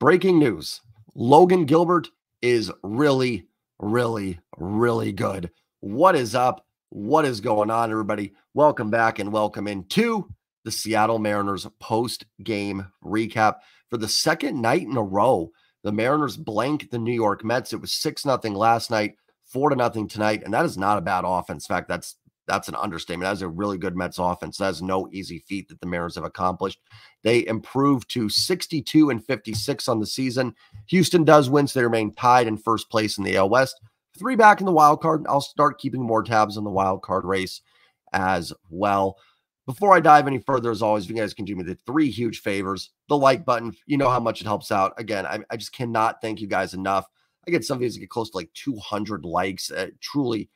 Breaking news. Logan Gilbert is really, really, really good. What is up? What is going on, everybody? Welcome back and welcome into the Seattle Mariners post-game recap. For the second night in a row, the Mariners blanked the New York Mets. It was 6-0 last night, 4-0 tonight, and that is not a bad offense. In fact, that's an understatement. That is a really good Mets offense. That is no easy feat that the Mariners have accomplished. They improved to 62-56 on the season. Houston does win, so they remain tied in first place in the AL West. 3 back in the wild card. I'll start keeping more tabs on the wild card race as well. Before I dive any further, as always, if you guys can do me the 3 huge favors. The like button, you know how much it helps out. Again, I just cannot thank you guys enough. I get some videos that get close to like 200 likes. It truly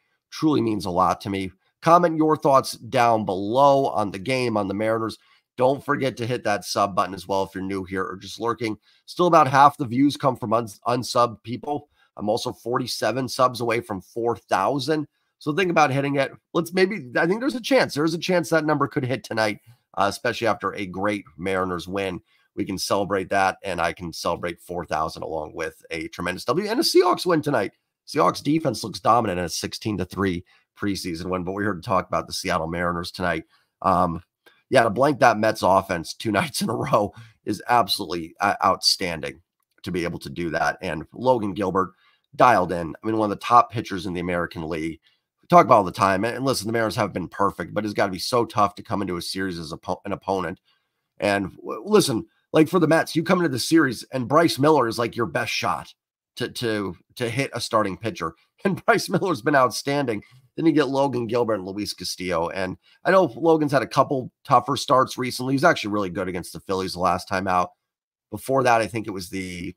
means a lot to me. Comment your thoughts down below on the game, on the Mariners. Don't forget to hit that sub button as well if you're new here or just lurking. Still about half the views come from unsub people. I'm also 47 subs away from 4,000. So think about hitting it. I think there's a chance. There's a chance that number could hit tonight, especially after a great Mariners win. We can celebrate that, and I can celebrate 4,000 along with a tremendous W and a Seahawks win tonight. Seahawks defense looks dominant in a 16-3 preseason win, but we're here to talk about the Seattle Mariners tonight. Yeah, to blank that Mets offense 2 nights in a row is absolutely outstanding to be able to do that. And Logan Gilbert dialed in. I mean, one of the top pitchers in the American League. We talk about all the time. And listen, the Mariners have been perfect, but it's got to be so tough to come into a series as an opponent. And listen, like for the Mets, you come into the series and Bryce Miller is like your best shot to hit a starting pitcher. And Bryce Miller's been outstanding. Then you get Logan Gilbert and Luis Castillo. And I know Logan's had a couple tougher starts recently. He's actually really good against the Phillies the last time out. Before that, I think it was who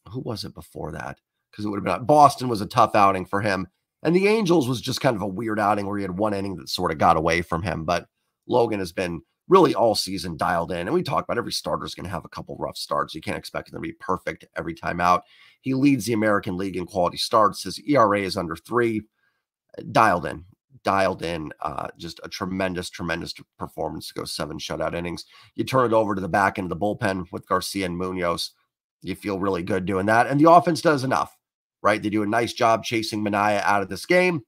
was it before that? Because it would have been Boston was a tough outing for him. And the Angels was just kind of a weird outing where he had one inning that sort of got away from him. But Logan has been really all season dialed in. And we talk about every starter is going to have a couple rough starts. You can't expect them to be perfect every time out. He leads the American League in quality starts. His ERA is under 3. Dialed in, just a tremendous performance to go 7 shutout innings. You turn it over to the back end of the bullpen with Garcia and Munoz. You feel really good doing that. And the offense does enough, right? They do a nice job chasing Manaea out of this game.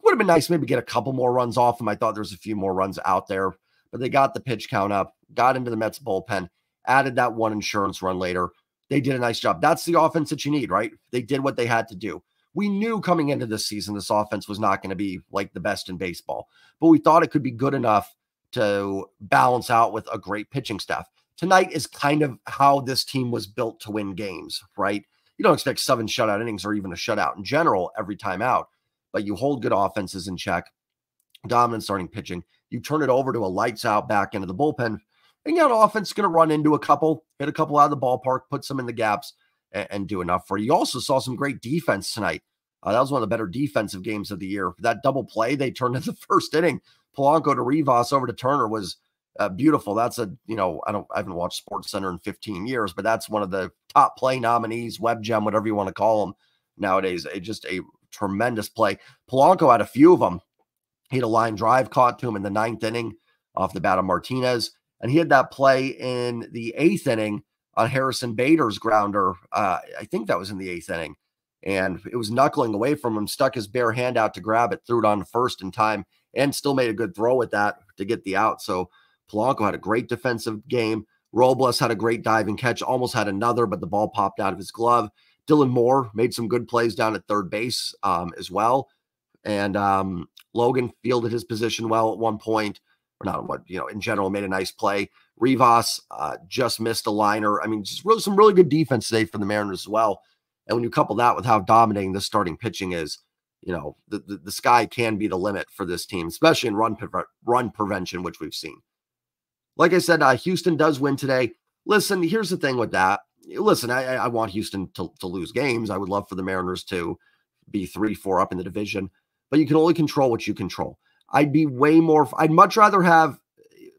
Would have been nice maybe get a couple more runs off him. I thought there's a few more runs out there, but they got the pitch count up, got into the Mets bullpen, added that 1 insurance run later. They did a nice job. That's the offense that you need, right? They did what they had to do. We knew coming into this season, this offense was not going to be like the best in baseball, but we thought it could be good enough to balance out with a great pitching staff. Tonight is kind of how this team was built to win games, right? You don't expect 7 shutout innings or even a shutout in general every time out, but you hold good offenses in check, dominant starting pitching. You turn it over to a lights out back end of the bullpen, and the offense is going to run into a couple, hit a couple out of the ballpark, put some in the gaps, and do enough for you. You also saw some great defense tonight. That was one of the better defensive games of the year. That double play they turned in the first inning, Polanco to Rivas over to Turner was beautiful. That's I haven't watched Sports Center in 15 years, but that's one of the top play nominees, web gem, whatever you want to call them nowadays. Just a tremendous play. Polanco had a few of them. He had a line drive caught to him in the 9th inning off the bat of Martinez, and he had that play in the 8th inning on Harrison Bader's grounder. I think that was in the 8th inning. And it was knuckling away from him, stuck his bare hand out to grab it, threw it on first in time, and still made a good throw at that to get the out. So Polanco had a great defensive game. Robles had a great diving catch, almost had another, but the ball popped out of his glove. Dylan Moore made some good plays down at third base as well. And Logan fielded his position well at one point, or not what, in general, made a nice play. Rivas just missed a liner. I mean, just some really good defense today for the Mariners as well. And when you couple that with how dominating the starting pitching is, the sky can be the limit for this team, especially in run prevention, which we've seen. Like I said, Houston does win today. Listen, here's the thing with that. Listen, I want Houston to lose games. I would love for the Mariners to be 3-4 up in the division, but you can only control what you control. I'd much rather have,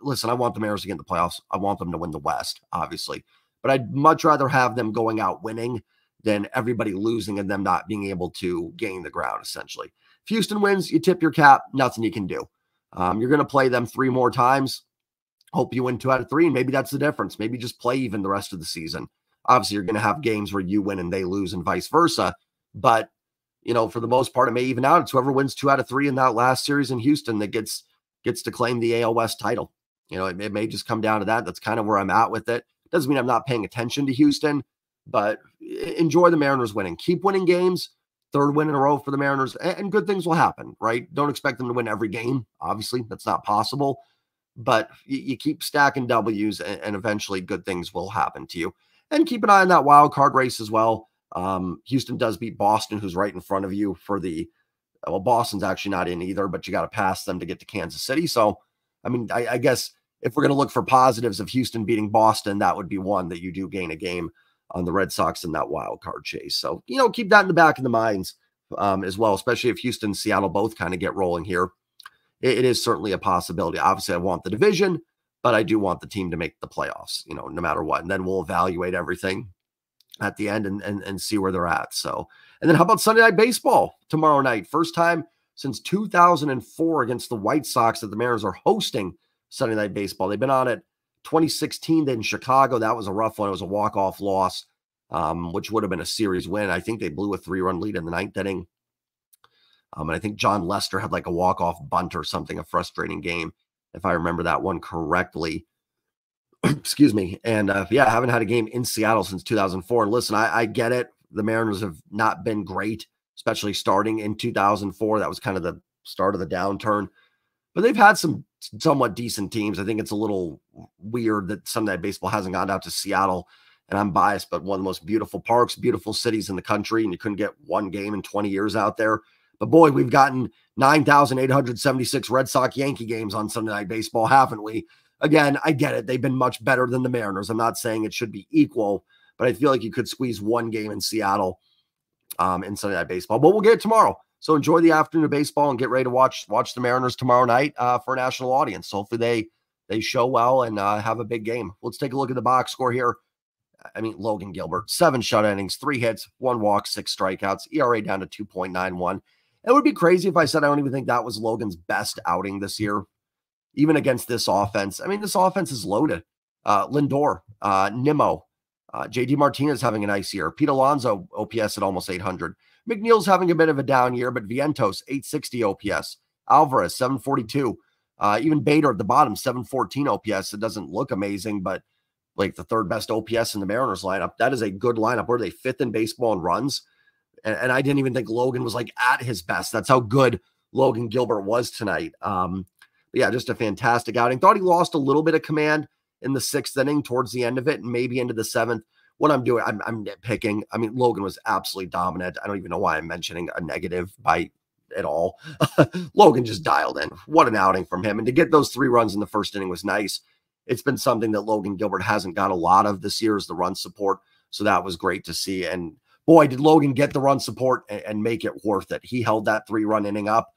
listen, I want the Mariners to get in the playoffs. I want them to win the West, obviously, but I'd much rather have them going out winning than everybody losing and them not being able to gain the ground, essentially. If Houston wins, you tip your cap, nothing you can do. You're going to play them 3 more times. Hope you win 2 out of 3, and maybe that's the difference. Maybe just play even the rest of the season. Obviously, you're going to have games where you win and they lose and vice versa. But, for the most part, it may even out. It's whoever wins 2 out of 3 in that last series in Houston that gets to claim the AL West title. It may just come down to that. That's kind of where I'm at with it. Doesn't mean I'm not paying attention to Houston, but enjoy the Mariners winning. Keep winning games. 3rd win in a row for the Mariners, and good things will happen, right? Don't expect them to win every game. Obviously, that's not possible. But you keep stacking W's, and eventually good things will happen to you. And keep an eye on that wild card race as well. Houston does beat Boston, who's right in front of you for the well, Boston's actually not in either, but you got to pass them to get to Kansas City. So, I guess if we're going to look for positives of Houston beating Boston, that would be one, that you do gain a game on the Red Sox in that wild card chase. So, keep that in the back of the minds as well, especially if Houston and Seattle both kind of get rolling here. It is certainly a possibility. Obviously, I want the division, but I do want the team to make the playoffs, no matter what. And then we'll evaluate everything at the end and see where they're at. So, and then how about Sunday Night Baseball tomorrow night? First time since 2004 against the White Sox that the Mariners are hosting Sunday Night Baseball. They've been on it 2016 in Chicago. That was a rough one. It was a walk-off loss, which would have been a series win. I think they blew a 3-run lead in the 9th inning. And I think John Lester had like a walk-off bunt or something, a frustrating game, if I remember that one correctly. Excuse me. And I haven't had a game in Seattle since 2004. And listen, I get it. The Mariners have not been great, especially starting in 2004. That was kind of the start of the downturn. But they've had some somewhat decent teams. I think it's a little weird that Sunday Night Baseball hasn't gone out to Seattle. And I'm biased, but one of the most beautiful parks, beautiful cities in the country. And you couldn't get one game in 20 years out there. But boy, we've gotten 9,876 Red Sox Yankee games on Sunday Night Baseball, haven't we? Again, I get it. They've been much better than the Mariners. I'm not saying it should be equal, but I feel like you could squeeze one game in Seattle in Sunday Night Baseball. But we'll get it tomorrow. So enjoy the afternoon of baseball and get ready to watch the Mariners tomorrow night for a national audience. So hopefully they show well and have a big game. Let's take a look at the box score here. Logan Gilbert, 7 shutout innings, 3 hits, 1 walk, 6 strikeouts, ERA down to 2.91. It would be crazy if I said I don't even think that was Logan's best outing this year, even against this offense. This offense is loaded. Lindor, Nimmo, JD Martinez having a nice year. Pete Alonso, OPS at almost 800. McNeil's having a bit of a down year, but Vientos, 860 OPS. Alvarez, 742. Even Bader at the bottom, 714 OPS. It doesn't look amazing, but like the 3rd best OPS in the Mariners lineup. That is a good lineup. Where are they 5th in baseball in runs? And I didn't even think Logan was like at his best. That's how good Logan Gilbert was tonight. Just a fantastic outing. Thought he lost a little bit of command in the 6th inning towards the end of it and maybe into the 7th. What I'm doing, I'm nitpicking. Logan was absolutely dominant. I don't even know why I'm mentioning a negative by at all. Logan just dialed in. What an outing from him. And to get those 3 runs in the 1st inning was nice. It's been something that Logan Gilbert hasn't got a lot of this year, is the run support. So that was great to see. And boy, did Logan get the run support and make it worth it. He held that 3-run inning up,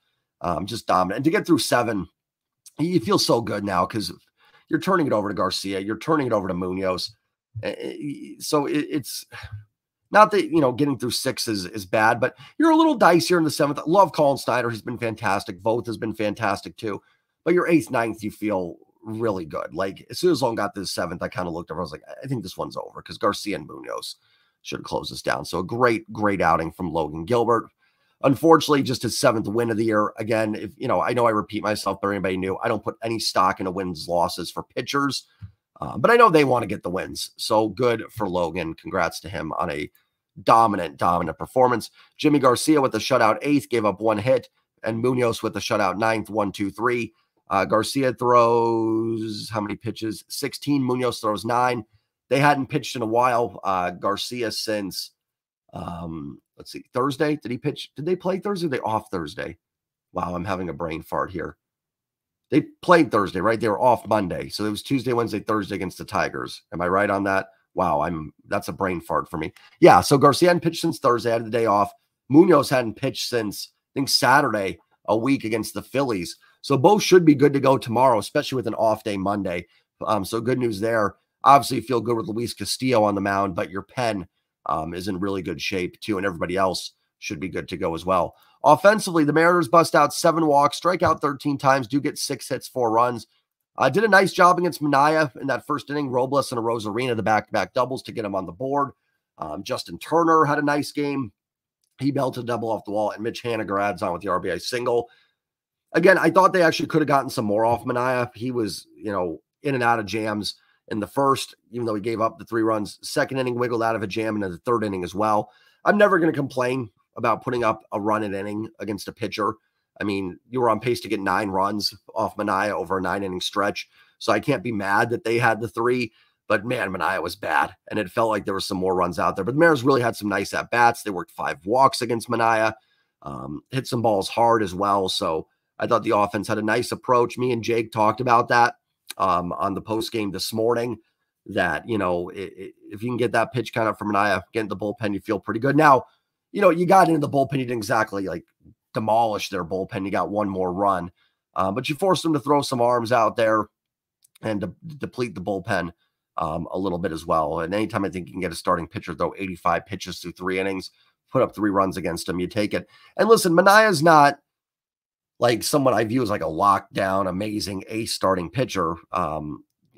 just dominant. And to get through 7, you feel so good now because you're turning it over to Garcia. You're turning it over to Munoz. So it's not that, getting through 6 is bad, but you're a little dicier in the 7th. I love Colin Snyder. He's been fantastic. Voth has been fantastic too. But your 8th, 9th, you feel really good. Like as soon as Logan got to the 7th, I kind of looked over. I was like, I think this one's over because Garcia and Munoz should close this down. So a great outing from Logan Gilbert. Unfortunately, just his 7th win of the year. Again, if I know I repeat myself, but anybody knew, I don't put any stock into wins, losses for pitchers. But I know they want to get the wins. So good for Logan. Congrats to him on a dominant performance. Jimmy Garcia with the shutout 8th, gave up 1 hit, and Munoz with the shutout 9th, 1, 2, 3. Garcia throws how many pitches? 16. Munoz throws 9. They hadn't pitched in a while. Garcia since, let's see, Thursday. Did he pitch? Did they play Thursday? Or they off Thursday? Wow, I'm having a brain fart here. They played Thursday, right? They were off Monday. So it was Tuesday, Wednesday, Thursday against the Tigers. Am I right on that? Wow, that's a brain fart for me. Yeah, so Garcia hadn't pitched since Thursday, had the day off. Munoz hadn't pitched since, I think, Saturday, a week against the Phillies. So both should be good to go tomorrow, especially with an off day Monday. So good news there. Obviously, you feel good with Luis Castillo on the mound, but your pen is in really good shape too, and everybody else should be good to go as well. Offensively, the Mariners bust out 7 walks, strike out 13 times, do get 6 hits, 4 runs. Did a nice job against Manaea in that first inning. Robles and a Rosarina, the back-to-back doubles to get him on the board. Justin Turner had a nice game. He belted a double off the wall, and Mitch Haniger adds on with the RBI single. Again, I thought they actually could have gotten some more off Manaea. He was, in and out of jams in the first, even though he gave up the 3 runs. Second inning, wiggled out of a jam, and in the third inning as well. I'm never going to complain about putting up a run an inning against a pitcher. I mean, you were on pace to get 9 runs off Manaea over a 9-inning stretch, so I can't be mad that they had the 3. But, man, Manaea was bad, and it felt like there were some more runs out there. But the Mariners really had some nice at-bats. They worked 5 walks against Manaea, hit some balls hard as well. So I thought the offense had a nice approach. Me and Jake talked about that on the postgame this morning, that, if you can get that pitch kind of from Manaea, get in the bullpen, you feel pretty good. Now, you got into the bullpen. You didn't exactly, demolish their bullpen. You got 1 more run. But you forced them to throw some arms out there and to deplete the bullpen a little bit as well. And anytime I think you can get a starting pitcher throw 85 pitches through 3 innings, put up 3 runs against them, you take it. And listen, Manaea's not like someone I view as like a lockdown, amazing ace starting pitcher.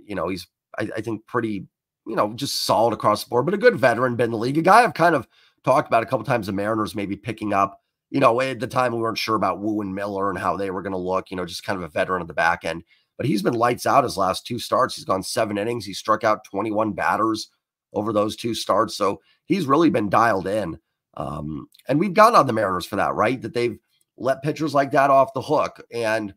He's, I think, pretty, just solid across the board, but a good veteran, been in the league. A guy I've kind of talked about a couple times, the Mariners maybe picking up. At the time we weren't sure about Wu and Miller and how they were going to look, just kind of a veteran at the back end. But he's been lights out his last 2 starts. He's gone 7 innings. He struck out 21 batters over those 2 starts. So he's really been dialed in. And we've gotten on the Mariners for that, right? That they've let pitchers like that off the hook. And,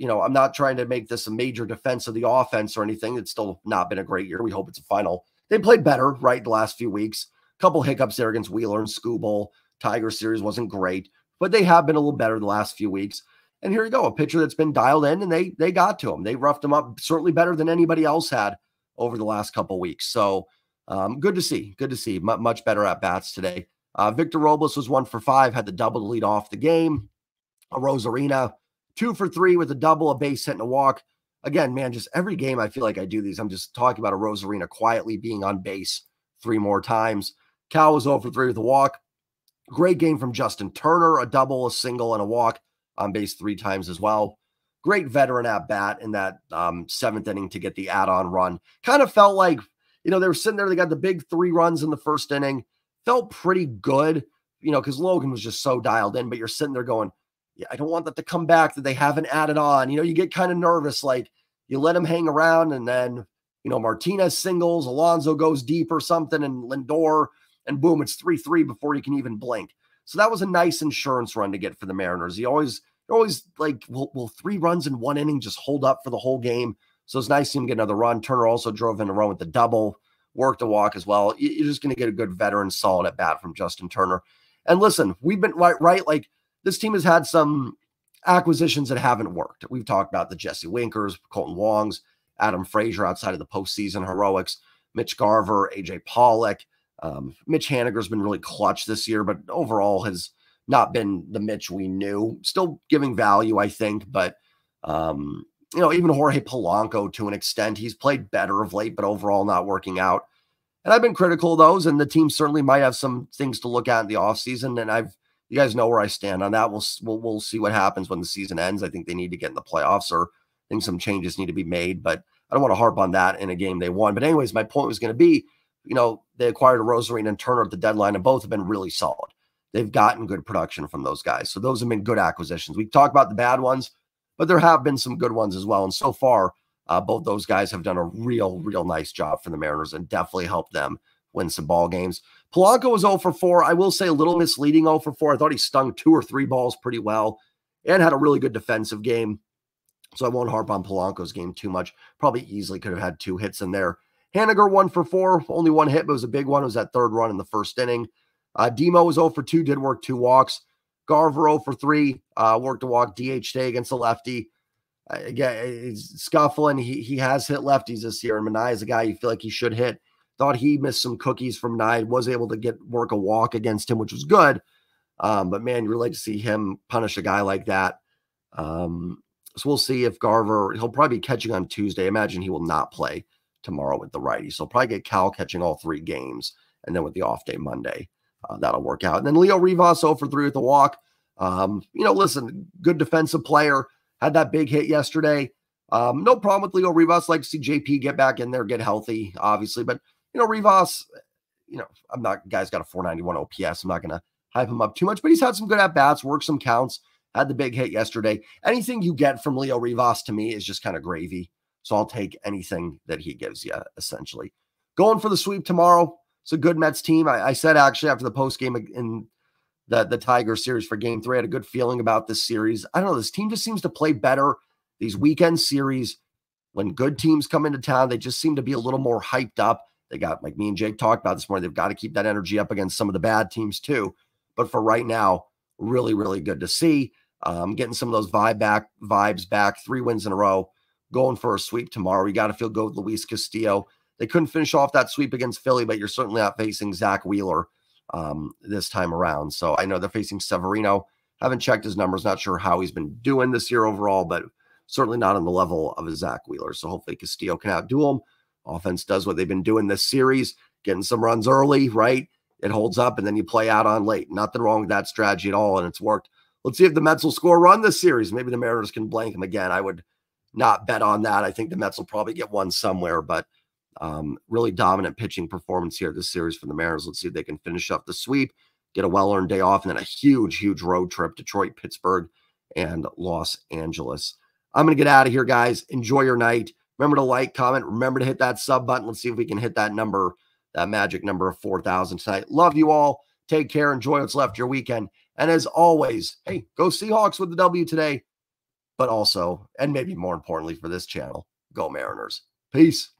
I'm not trying to make this a major defense of the offense or anything. It's still not been a great year. We hope it's a final. They played better, right, the last few weeks. A couple hiccups there against Wheeler and Skubal. Tiger series wasn't great, but they have been a little better the last few weeks. And here you go, a pitcher that's been dialed in, and they got to him. They roughed him up certainly better than anybody else had over the last couple weeks. So good to see. Much better at bats today. Victor Robles was 1 for 5, had the double to lead off the game. A Rosarina, 2 for 3 with a double, a base hit, and a walk. Again, man, just every game I feel like I do these, I'm just talking about a Rosarina quietly being on base 3 more times. Cal was 0 for 3 with a walk. Great game from Justin Turner, a double, a single, and a walk on base 3 times as well. Great veteran at bat in that 7th inning to get the add-on run. Kind of felt like, they were sitting there, they got the big 3 runs in the first inning. Felt pretty good, because Logan was just so dialed in, but you're sitting there going, yeah, I don't want that to come back, that they haven't added on. You get kind of nervous, like you let him hang around, and then, Martinez singles, Alonso goes deep or something, and Lindor, and boom, it's 3-3 before you can even blink. So that was a nice insurance run to get for the Mariners. You're always like, will 3 runs in 1 inning just hold up for the whole game? So it's nice to see him get another run. Turner also drove in a run with the double, worked a walk as well. You're just going to get a good veteran solid at bat from Justin Turner. And listen, we've been right. Like, this team has had some acquisitions that haven't worked. We've talked about the Jesse Winkers, Colton Wongs, Adam Frazier outside of the postseason heroics, Mitch Garver, AJ Pollock. Mitch Haniger's been really clutch this year, but overall has not been the Mitch we knew. Still giving value, I think, but even Jorge Polanco to an extent, he's played better of late, but overall not working out. And I've been critical of those, and the team certainly might have some things to look at in the offseason. And you guys know where I stand on that. We'll see what happens when the season ends. I think they need to get in the playoffs, or I think some changes need to be made, but I don't want to harp on that in a game they won. But anyways, my point was going to be, they acquired a Rosarina and Turner at the deadline, and both have been really solid. They've gotten good production from those guys. So those have been good acquisitions. We talk about the bad ones, but there have been some good ones as well. And so far, both those guys have done a real nice job for the Mariners and definitely helped them win some ball games. Polanco was 0 for 4. I will say a little misleading 0 for 4. I thought he stung 2 or 3 balls pretty well and had a really good defensive game. So I won't harp on Polanco's game too much. Probably easily could have had 2 hits in there. Haniger 1 for 4, only 1 hit, but it was a big one. It was that 3rd run in the first inning. Demo was 0 for 2, did work 2 walks. Garver 0 for 3, worked a walk, DH day against the lefty. Again, he's scuffling. He has hit lefties this year, and Manaea is a guy you feel like he should hit. Thought he missed some cookies from Manaea, was able to work a walk against him, which was good. But man, you really like to see him punish a guy like that. So we'll see if Garver, he'll probably be catching on Tuesday. I imagine he will not play tomorrow with the righty. So probably get Cal catching all 3 games, and then with the off day Monday, that'll work out. And then Leo Rivas 0 for 3 with the walk. Listen, good defensive player, had that big hit yesterday. No problem with Leo Rivas. Like to see JP get back in there, get healthy, obviously. But, Rivas, guy's got a 491 OPS. I'm not going to hype him up too much, but he's had some good at-bats, worked some counts, had the big hit yesterday. Anything you get from Leo Rivas to me is just kind of gravy. So I'll take anything that he gives you, essentially. Going for the sweep tomorrow. It's a good Mets team. I said actually after the postgame in the Tiger series for Game 3, I had a good feeling about this series. I don't know. This team just seems to play better. These weekend series, when good teams come into town, they just seem to be a little more hyped up. They got, like me and Jake talked about this morning, they've got to keep that energy up against some of the bad teams too. But for right now, really, really good to see. Getting some of those vibes back, 3 wins in a row, going for a sweep tomorrow. You got to feel good with Luis Castillo. They couldn't finish off that sweep against Philly, but you're certainly not facing Zach Wheeler this time around. So I know they're facing Severino. Haven't checked his numbers. Not sure how he's been doing this year overall, but certainly not on the level of a Zach Wheeler. So hopefully Castillo can outdo him. Offense does what they've been doing this series, getting some runs early, right? It holds up, and then you play out on late. Nothing wrong with that strategy at all, and it's worked. Let's see if the Mets will score a run this series. Maybe the Mariners can blank them again. I would not bet on that. I think the Mets will probably get one somewhere, but really dominant pitching performance here this series for the Mariners. Let's see if they can finish up the sweep, get a well-earned day off, and then a huge, huge road trip, Detroit, Pittsburgh, and Los Angeles. I'm going to get out of here, guys. Enjoy your night. Remember to like, comment. Remember to hit that sub button. Let's see if we can hit that number, that magic number of 4,000 tonight. Love you all. Take care. Enjoy what's left of your weekend. And as always, hey, go Seahawks with the W today. But also, and maybe more importantly for this channel, go Mariners. Peace.